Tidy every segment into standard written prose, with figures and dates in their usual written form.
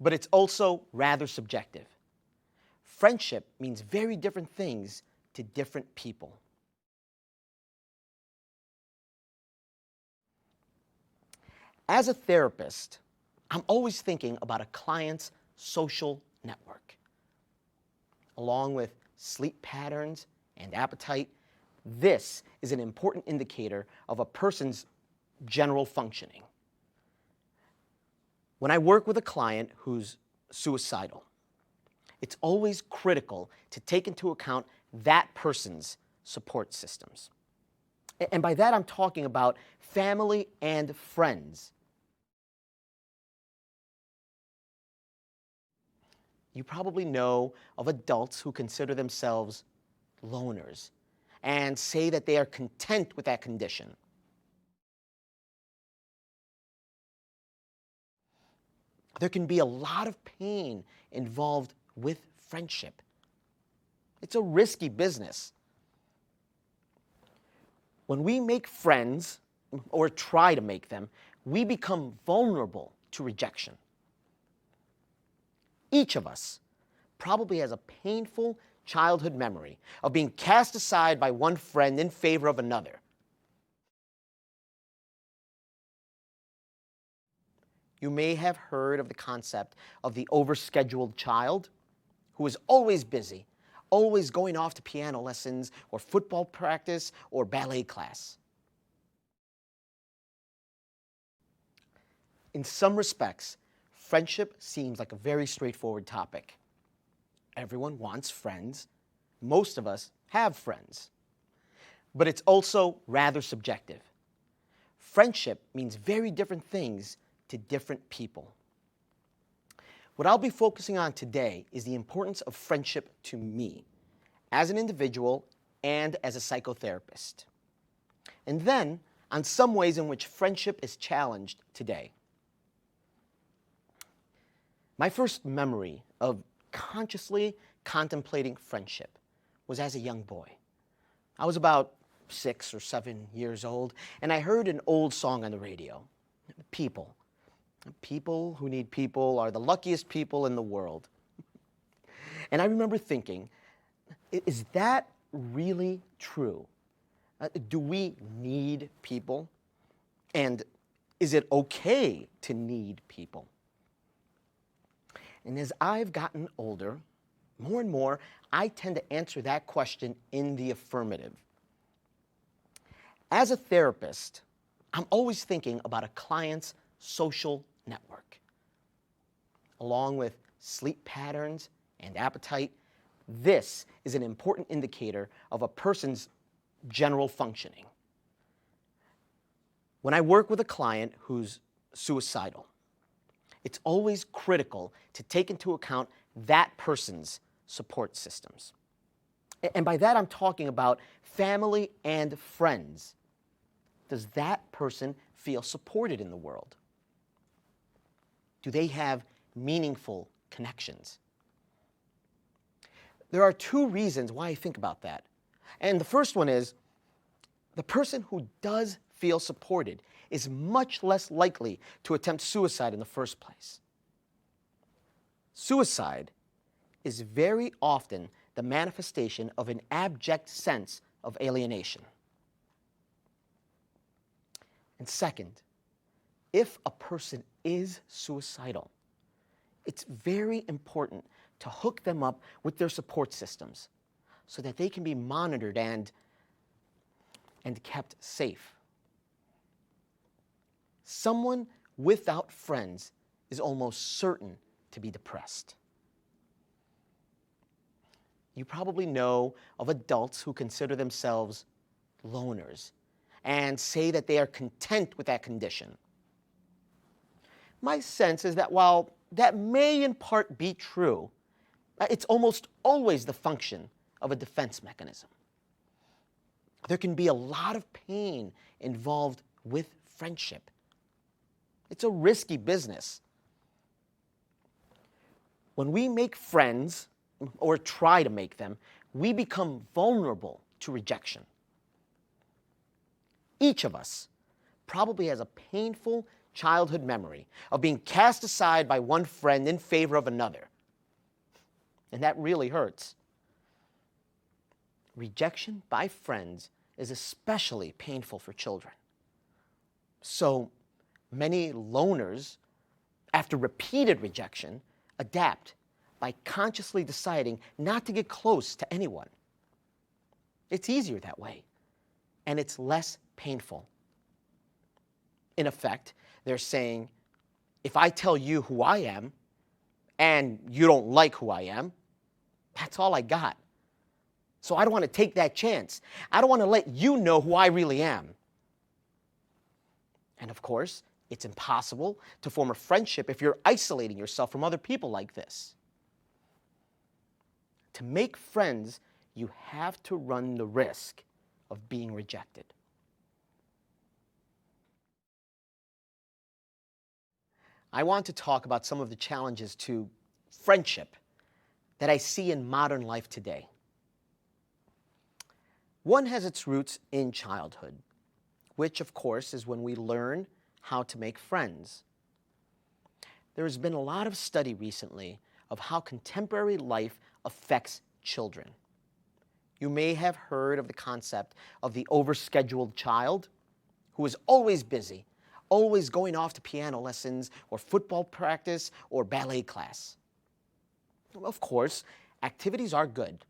but it's also rather subjective. Friendship means very different things to different people. As a therapist, I'm always thinking about a client's social network. Along with sleep patterns and appetite, this is an important indicator of a person's general functioning. When I work with a client who's suicidal, it's always critical to take into account that person's support systems. And by that, I'm talking about family and friends. You probably know of adults who consider themselves loners and say that they are content with that condition. There can be a lot of pain involved with friendship. It's a risky business. When we make friends, or try to make them, we become vulnerable to rejection. Each of us probably has a painful childhood memory of being cast aside by one friend in favor of another. You may have heard of the concept of the overscheduled child who is always busy, always going off to piano lessons or football practice or ballet class. In some respects, friendship seems like a very straightforward topic. Everyone wants friends. Most of us have friends. But it's also rather subjective. Friendship means very different things to different people. What I'll be focusing on today is the importance of friendship to me, as an individual and as a psychotherapist. And then on some ways in which friendship is challenged today. My first memory of consciously contemplating friendship was as a young boy. I was about 6 or 7 years old, and I heard an old song on the radio. People. People who need people are the luckiest people in the world. And I remember thinking, is that really true? Do we need people? And is it okay to need people? And as I've gotten older, more and more, I tend to answer that question in the affirmative. As a therapist, I'm always thinking about a client's social network. Along with sleep patterns and appetite, this is an important indicator of a person's general functioning. When I work with a client who's suicidal, it's always critical to take into account that person's support systems. And by that, I'm talking about family and friends. Does that person feel supported in the world? Do they have meaningful connections? There are two reasons why I think about that. And the first one is, the person who does feel supported is much less likely to attempt suicide in the first place. Suicide is very often the manifestation of an abject sense of alienation. And second, if a person is suicidal, it's very important to hook them up with their support systems so that they can be monitored and kept safe. Someone without friends is almost certain to be depressed. You probably know of adults who consider themselves loners and say that they are content with that condition. My sense is that while that may in part be true, it's almost always the function of a defense mechanism. There can be a lot of pain involved with friendship. It's a risky business. When we make friends, or try to make them, we become vulnerable to rejection. Each of us probably has a painful childhood memory of being cast aside by one friend in favor of another. And that really hurts. Rejection by friends is especially painful for children. So many loners, after repeated rejection, adapt by consciously deciding not to get close to anyone. It's easier that way, and it's less painful. In effect, they're saying, if I tell you who I am, and you don't like who I am, that's all I got. So I don't want to take that chance. I don't want to let you know who I really am. And of course, it's impossible to form a friendship if you're isolating yourself from other people like this. To make friends, you have to run the risk of being rejected. I want to talk about some of the challenges to friendship that I see in modern life today. One has its roots in childhood, which of course is when we learn how to make friends. There has been a lot of study recently of how contemporary life affects children. You may have heard of the concept of the overscheduled child who is always busy, always going off to piano lessons or football practice or ballet class. Of course, activities are good,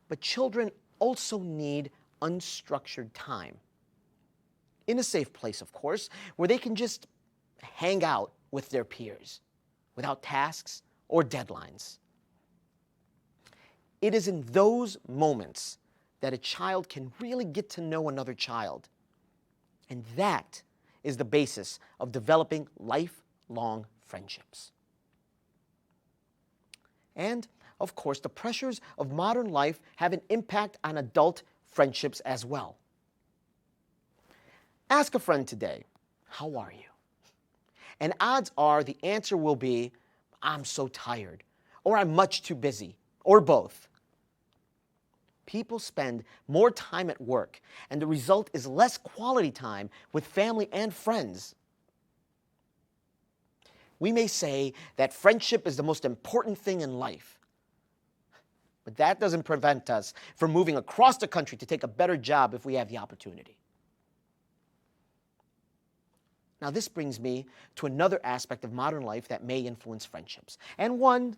but children also need unstructured time. In a safe place, of course, where they can just hang out with their peers without tasks or deadlines. It is in those moments that a child can really get to know another child. And that is the basis of developing lifelong friendships. And, of course, the pressures of modern life have an impact on adult friendships as well. Ask a friend today, how are you? And odds are the answer will be, I'm so tired, or I'm much too busy, or both. People spend more time at work, and the result is less quality time with family and friends. We may say that friendship is the most important thing in life, but that doesn't prevent us from moving across the country to take a better job if we have the opportunity. Now, this brings me to another aspect of modern life that may influence friendships, and one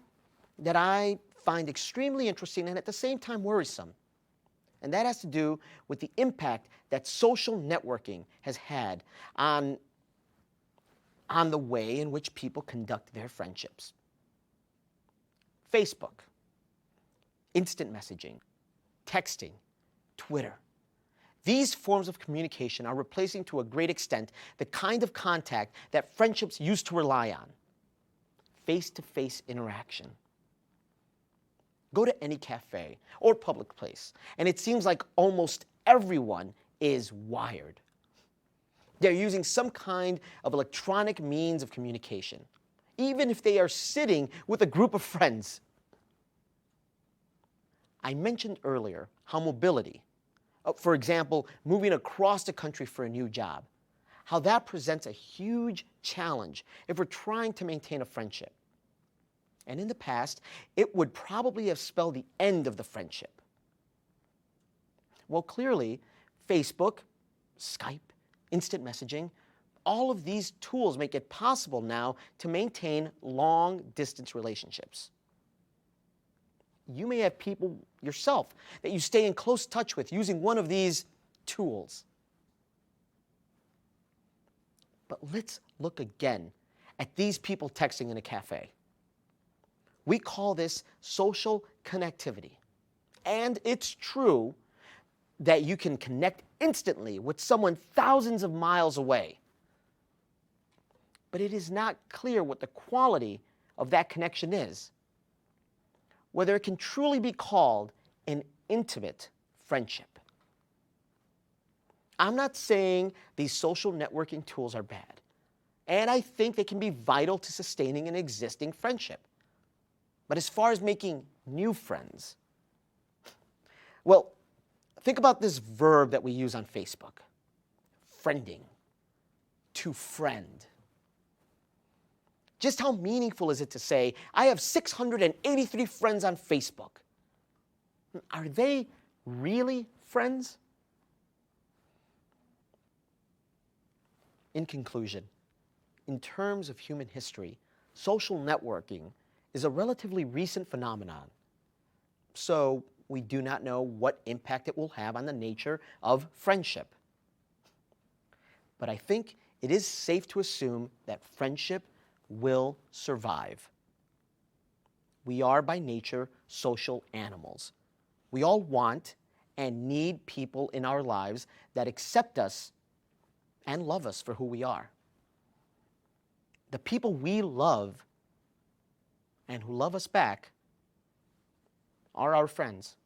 that I find extremely interesting and at the same time worrisome. And that has to do with the impact that social networking has had on the way in which people conduct their friendships. Facebook, instant messaging, texting, Twitter. These forms of communication are replacing to a great extent the kind of contact that friendships used to rely on. Face-to-face interaction. Go to any cafe or public place, and it seems like almost everyone is wired. They're using some kind of electronic means of communication, even if they are sitting with a group of friends. I mentioned earlier how mobility, for example, moving across the country for a new job, how that presents a huge challenge if we're trying to maintain a friendship. And in the past, it would probably have spelled the end of the friendship. Well, clearly, Facebook, Skype, instant messaging, all of these tools make it possible now to maintain long-distance relationships. You may have people yourself that you stay in close touch with using one of these tools. But let's look again at these people texting in a cafe. We call this social connectivity. And it's true that you can connect instantly with someone thousands of miles away. But it is not clear what the quality of that connection is, whether it can truly be called an intimate friendship. I'm not saying these social networking tools are bad, and I think they can be vital to sustaining an existing friendship. But as far as making new friends, well, think about this verb that we use on Facebook, friending. to friend? Just how meaningful is it to say, I have 683 friends on Facebook? Are they really friends? In conclusion, in terms of human history, social networking is a relatively recent phenomenon. So we do not know what impact it will have on the nature of friendship. But I think it is safe to assume that friendship will survive. We are by nature social animals. We all want and need people in our lives that accept us and love us for who we are. The people we love and who love us back are our friends.